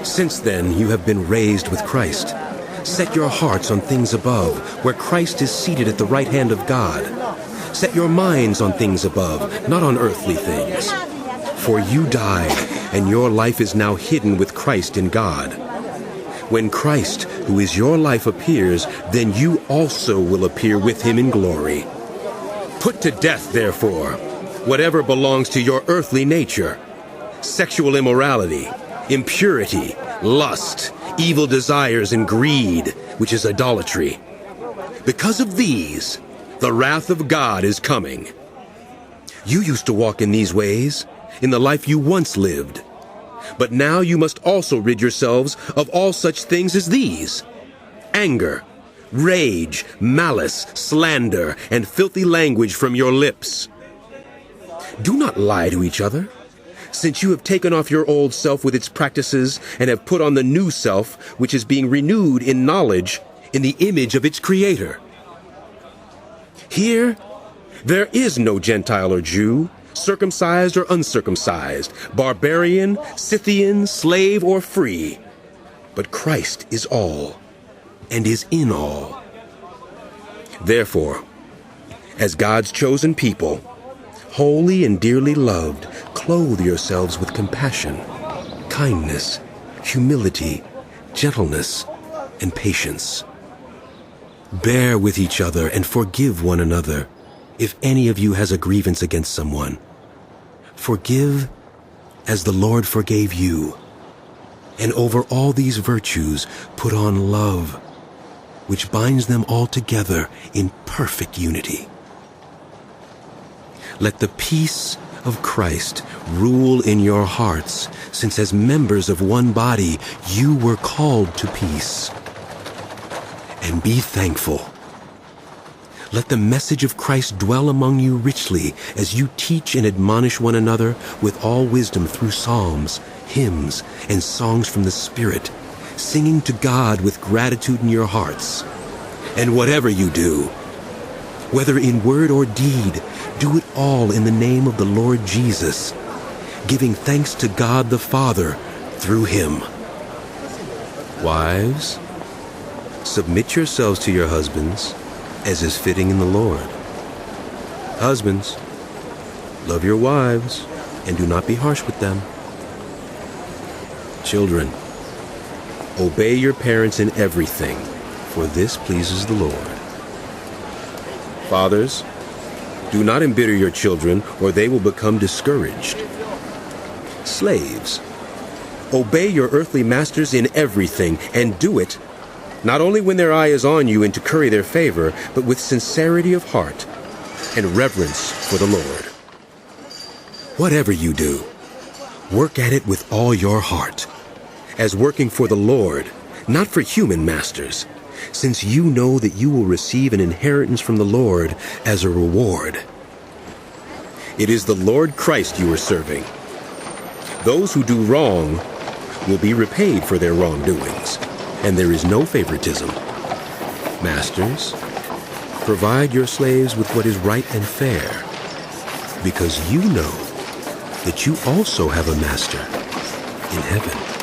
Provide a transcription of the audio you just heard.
Since then you have been raised with Christ. Set your hearts on things above, where Christ is seated at the right hand of God. Set your minds on things above, not on earthly things. For you died, and your life is now hidden with Christ in God. When Christ, who is your life, appears, then you also will appear with him in glory. Put to death, therefore, whatever belongs to your earthly nature: sexual immorality, impurity, lust, evil desires, and greed, which is idolatry. Because of these, the wrath of God is coming. You used to walk in these ways, in the life you once lived. But now you must also rid yourselves of all such things as these: anger, rage, malice, slander, and filthy language from your lips. Do not lie to each other, since you have taken off your old self with its practices and have put on the new self, which is being renewed in knowledge in the image of its Creator. Here, there is no Gentile or Jew, circumcised or uncircumcised, barbarian, Scythian, slave or free, but Christ is all and is in all. Therefore, as God's chosen people, holy and dearly loved, clothe yourselves with compassion, kindness, humility, gentleness, and patience. Bear with each other and forgive one another, if any of you has a grievance against someone. Forgive as the Lord forgave you. And over all these virtues put on love, which binds them all together in perfect unity. Let the peace of Christ rule in your hearts, since as members of one body you were called to peace. And be thankful. Let the message of Christ dwell among you richly as you teach and admonish one another with all wisdom through psalms, hymns, and songs from the Spirit, singing to God with gratitude in your hearts. And whatever you do, whether in word or deed, do it all in the name of the Lord Jesus, giving thanks to God the Father through him. Wives, submit yourselves to your husbands, as is fitting in the Lord. Husbands, love your wives, and do not be harsh with them. Children, obey your parents in everything, for this pleases the Lord. Fathers, do not embitter your children, or they will become discouraged. Slaves, obey your earthly masters in everything, and do it not only when their eye is on you and to curry their favor, but with sincerity of heart and reverence for the Lord. Whatever you do, work at it with all your heart, as working for the Lord, not for human masters, since you know that you will receive an inheritance from the Lord as a reward. It is the Lord Christ you are serving. Those who do wrong will be repaid for their wrongdoings, and there is no favoritism. Masters, provide your slaves with what is right and fair, because you know that you also have a master in heaven.